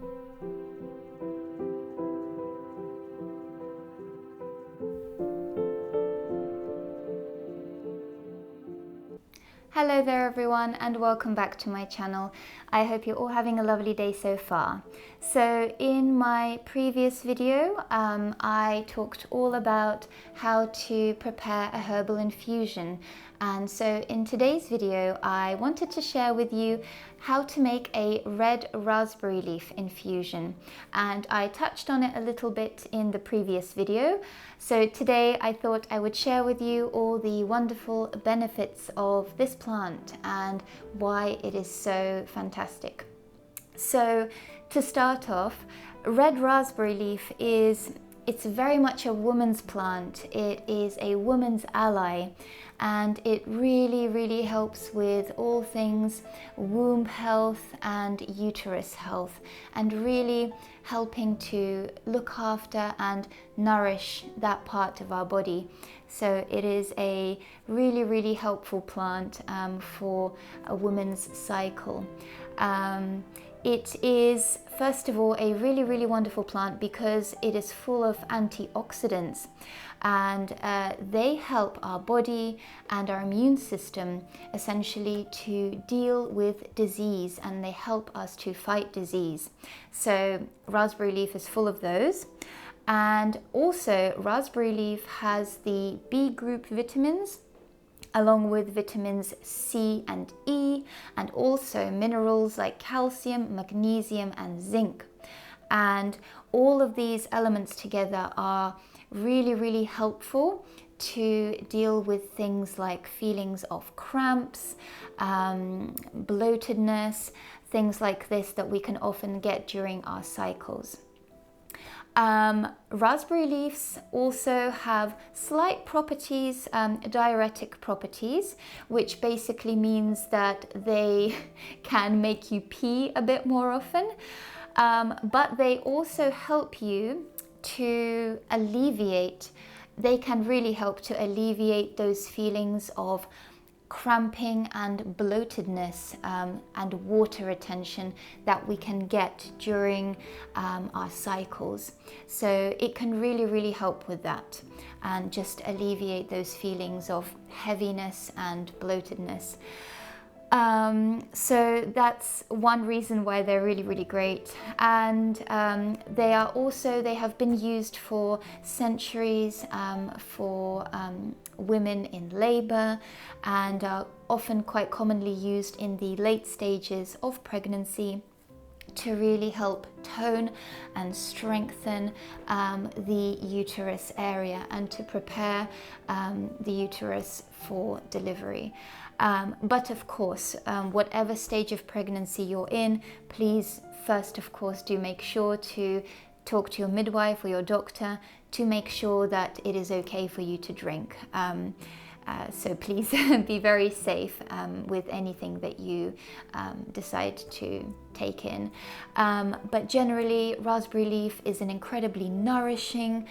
Hello there everyone, and welcome back to my channel. I hope you're all having a lovely day so far. So in my previous video, I talked all about how to prepare a herbal infusion. And so in today's video, I wanted to share with you how to make a red raspberry leaf infusion. And I touched on it a little bit in the previous video. So today I thought I would share with you all the wonderful benefits of this plant and why it is so fantastic. So to start off, red raspberry leaf it's very much a woman's plant. It is a woman's ally, and it really helps with all things womb health and uterus health, and really helping to look after and nourish that part of our body. So it is a really helpful plant for a woman's cycle. It is, first of all, a really wonderful plant because it is full of antioxidants, and they help our body and our immune system essentially to deal with disease, and they help us to fight disease. So raspberry leaf is full of those. And also raspberry leaf has the B group vitamins, along with vitamins C and E, and also minerals like calcium, magnesium and zinc. And all of these elements together are really helpful to deal with things like feelings of cramps, bloatedness, things like this that we can often get during our cycles. Raspberry leaves also have slight properties, diuretic properties, which basically means that they can make you pee a bit more often, but they also help you to alleviate, they can really help to alleviate those feelings of cramping and bloatedness and water retention that we can get during our cycles. So it can really help with that and just alleviate those feelings of heaviness and bloatedness. So that's one reason why they're really great. And they have been used for centuries for women in labor, and are often quite commonly used in the late stages of pregnancy to really help tone and strengthen the uterus area and to prepare the uterus for delivery. But of course, whatever stage of pregnancy you're in, please first of course do make sure to talk to your midwife or your doctor to make sure that it is okay for you to drink. So please be very safe with anything that you decide to take in. But generally, raspberry leaf is an incredibly nourishing,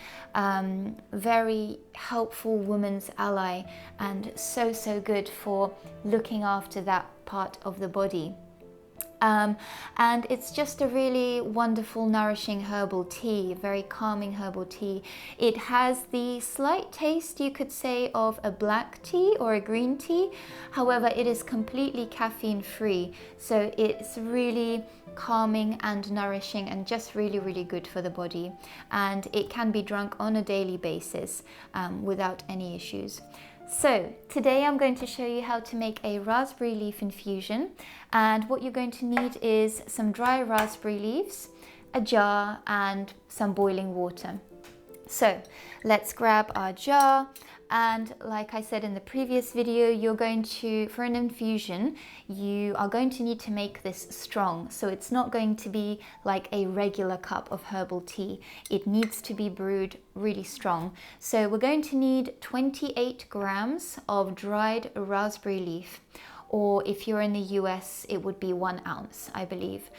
very helpful woman's ally, and so good for looking after that part of the body. And it's just a really wonderful, nourishing herbal tea, very calming herbal tea. It has the slight taste, you could say, of a black tea or a green tea. However, it is completely caffeine free. So it's really calming and nourishing and just really good for the body. And it can be drunk on a daily basis without any issues. So today I'm going to show you how to make a raspberry leaf infusion, and what you're going to need is some dry raspberry leaves, a jar and some boiling water. So let's grab our jar, and like I said in the previous video, for an infusion, you are going to need to make this strong. So it's not going to be like a regular cup of herbal tea. It needs to be brewed really strong. So we're going to need 28 grams of dried raspberry leaf. or if you're in the US, it would be 1 ounce, I believe.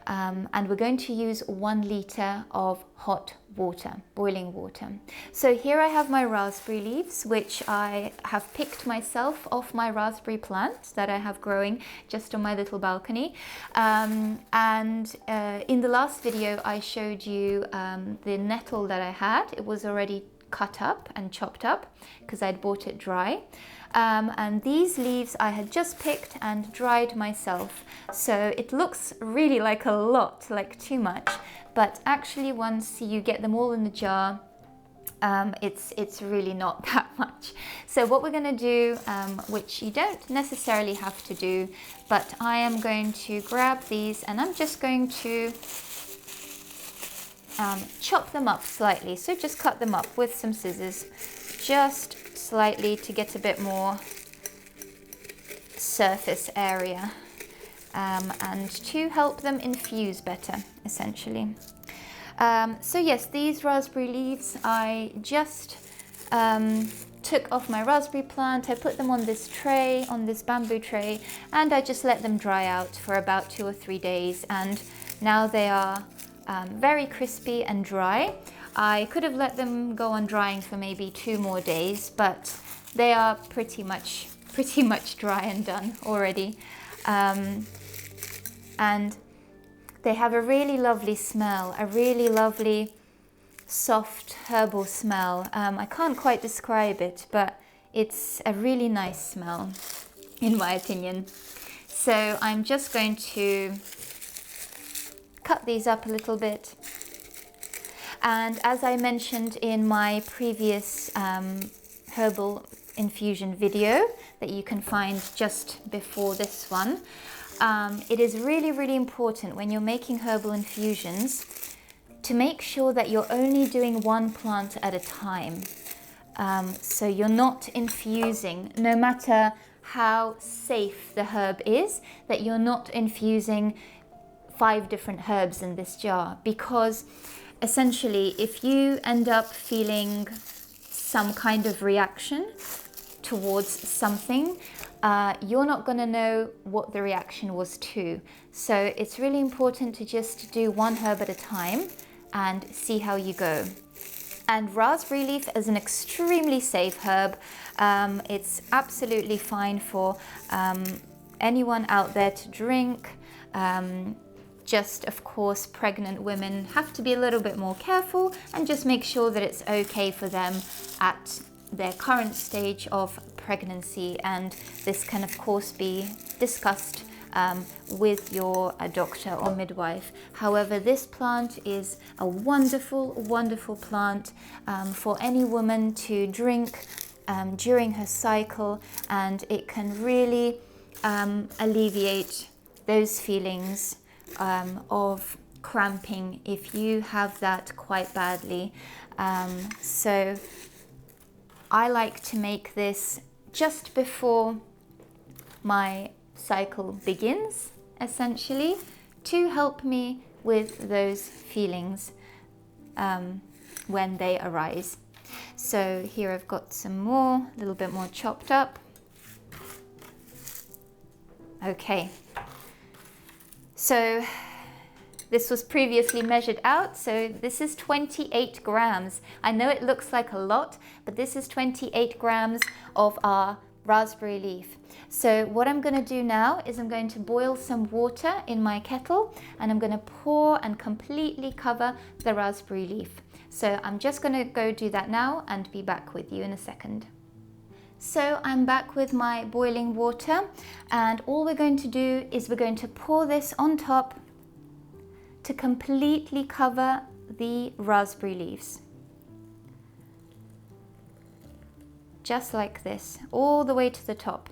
And we're going to use 1 liter of hot water, boiling water. So here I have my raspberry leaves, which I have picked myself off my raspberry plant that I have growing just on my little balcony. In the last video, I showed you the nettle that I had. It was already cut up and chopped up because I'd bought it dry. And these leaves I had just picked and dried myself. So it looks really like a lot, like too much, but actually once you get them all in the jar, it's really not that much. So what we're going to do, which you don't necessarily have to do, but I am going to grab these and I'm just going to chop them up slightly. So just cut them up with some scissors, just slightly to get a bit more surface area and to help them infuse better, essentially. So yes, these raspberry leaves I just took off my raspberry plant. I put them on this tray, on this bamboo tray, and I just let them dry out for about 2 or 3 days, and now they are very crispy and dry. I could have let them go on drying for maybe 2 more days, but they are pretty much dry and done already. And they have a really lovely smell, a really lovely soft herbal smell. I can't quite describe it, but it's a really nice smell, in my opinion. So I'm just going to cut these up a little bit. And as I mentioned in my previous herbal infusion video that you can find just before this one, it is really important when you're making herbal infusions to make sure that you're only doing 1 plant at a time. So you're not infusing, no matter how safe the herb is, that you're not infusing 5 different herbs in this jar, because essentially if you end up feeling some kind of reaction towards something, you're not going to know what the reaction was to. So it's really important to just do 1 herb at a time and see how you go. And raspberry leaf is an extremely safe herb. It's absolutely fine for anyone out there to drink. Just, of course, pregnant women have to be a little bit more careful and just make sure that it's okay for them at their current stage of pregnancy. And this can, of course, be discussed with your doctor or midwife. However, this plant is a wonderful plant for any woman to drink during her cycle, and it can really alleviate those feelings of cramping if you have that quite badly. So I like to make this just before my cycle begins, essentially, to help me with those feelings when they arise. So here I've got some more, a little bit more chopped up. Okay. So this was previously measured out, so this is 28 grams. I know it looks like a lot, but this is 28 grams of our raspberry leaf. So what I'm going to do now is I'm going to boil some water in my kettle, and I'm going to pour and completely cover the raspberry leaf. So I'm just going to go do that now and be back with you in a second. So I'm back with my boiling water, and all we're going to do is we're going to pour this on top to completely cover the raspberry leaves. Just like this, all the way to the top.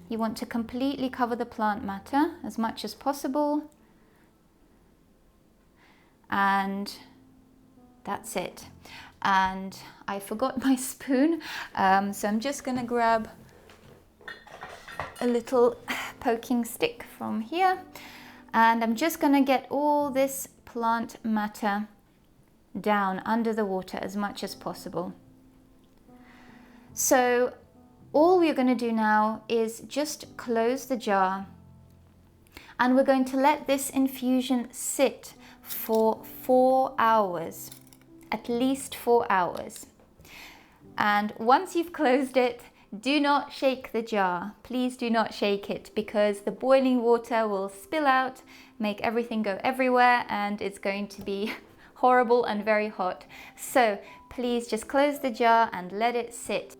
You want to completely cover the plant matter as much as possible. And that's it. And I forgot my spoon, so I'm just gonna grab a little poking stick from here, and I'm just gonna get all this plant matter down under the water as much as possible. So All we're going to do now is just close the jar, and we're going to let this infusion sit for 4 hours, at least 4 hours. And once you've closed it, do not shake the jar. Please do not shake it, because the boiling water will spill out, make everything go everywhere, and it's going to be horrible and very hot. So please just close the jar and let it sit.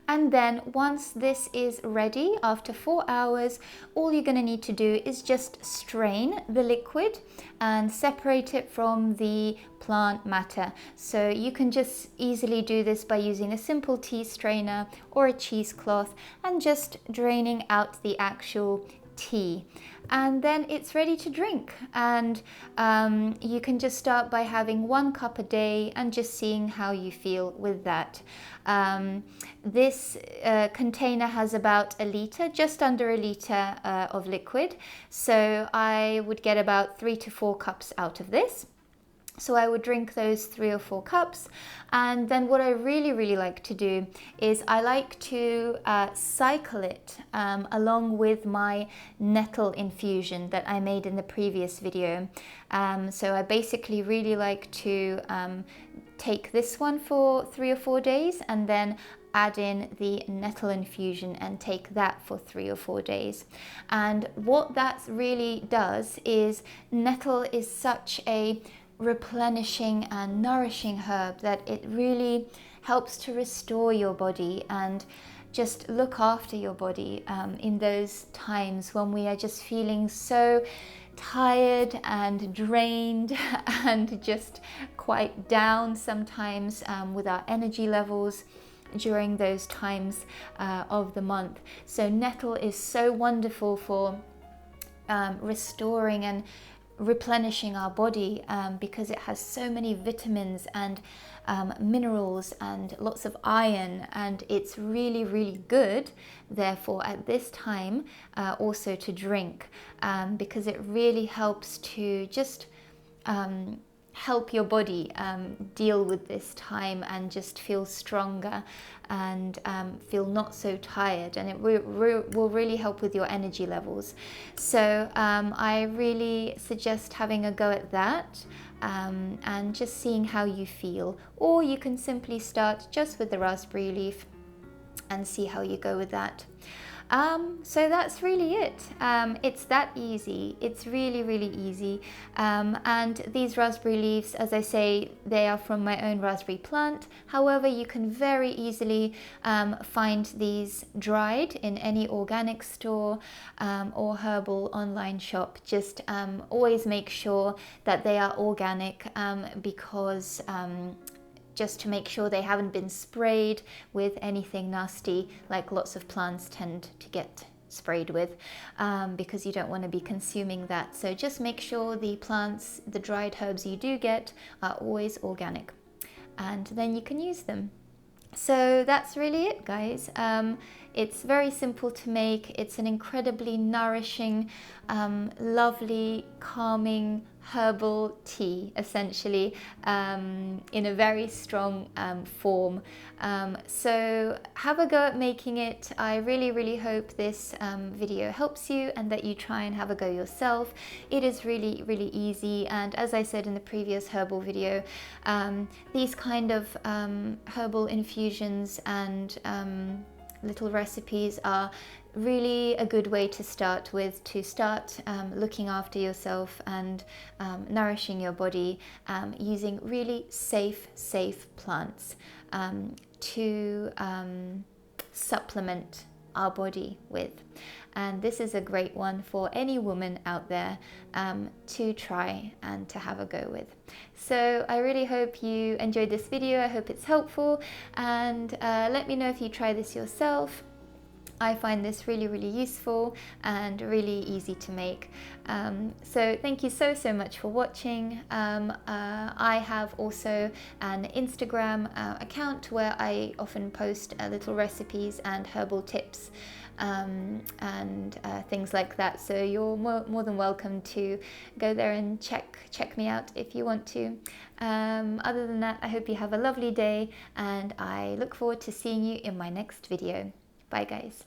And then once this is ready, after 4 hours, all you're going to need to do is just strain the liquid and separate it from the plant matter. So you can just easily do this by using a simple tea strainer or a cheesecloth and just draining out the actual tea. And then it's ready to drink. And you can just start by having 1 cup a day and just seeing how you feel with that. This container has about a litre, just under a litre of liquid. So I would get about 3 to 4 cups out of this. So I would drink those 3 or 4 cups. And then what I really like to do is I like to cycle it along with my nettle infusion that I made in the previous video. So I basically really like to take this one for 3 or 4 days and then add in the nettle infusion and take that for 3 or 4 days. And what that really does is, nettle is such a replenishing and nourishing herb that it really helps to restore your body and just look after your body in those times when we are just feeling so tired and drained and just quite down sometimes with our energy levels during those times of the month. So nettle is so wonderful for restoring and replenishing our body because it has so many vitamins and minerals and lots of iron, and it's really good therefore at this time also to drink because it really helps to just help your body deal with this time and just feel stronger and feel not so tired, and it will really help with your energy levels. So I really suggest having a go at that and just seeing how you feel, or you can simply start just with the raspberry leaf and see how you go with that. So that's really it. It's that easy. It's really easy. And these raspberry leaves, as I say, they are from my own raspberry plant. However, you can very easily find these dried in any organic store or herbal online shop. Just always make sure that they are organic because just to make sure they haven't been sprayed with anything nasty like lots of plants tend to get sprayed with because you don't want to be consuming that. So just make sure the plants, the dried herbs you do get, are always organic, and then you can use them. So that's really it, guys. It's very simple to make. It's an incredibly nourishing, lovely, calming herbal tea, essentially, in a very strong form. So have a go at making it. I really hope this video helps you and that you try and have a go yourself. It is really easy, and as I said in the previous herbal video, these kind of herbal infusions and little recipes are really a good way to start with, to start looking after yourself and nourishing your body using really safe plants to supplement our body with. And this is a great one for any woman out there to try and to have a go with. So I really hope you enjoyed this video. I hope it's helpful, and let me know if you try this yourself. I find this really useful and really easy to make. So thank you so much for watching. I have also an Instagram account where I often post little recipes and herbal tips and things like that. So you're more than welcome to go there and check me out if you want to. Other than that, I hope you have a lovely day, and I look forward to seeing you in my next video. Bye guys.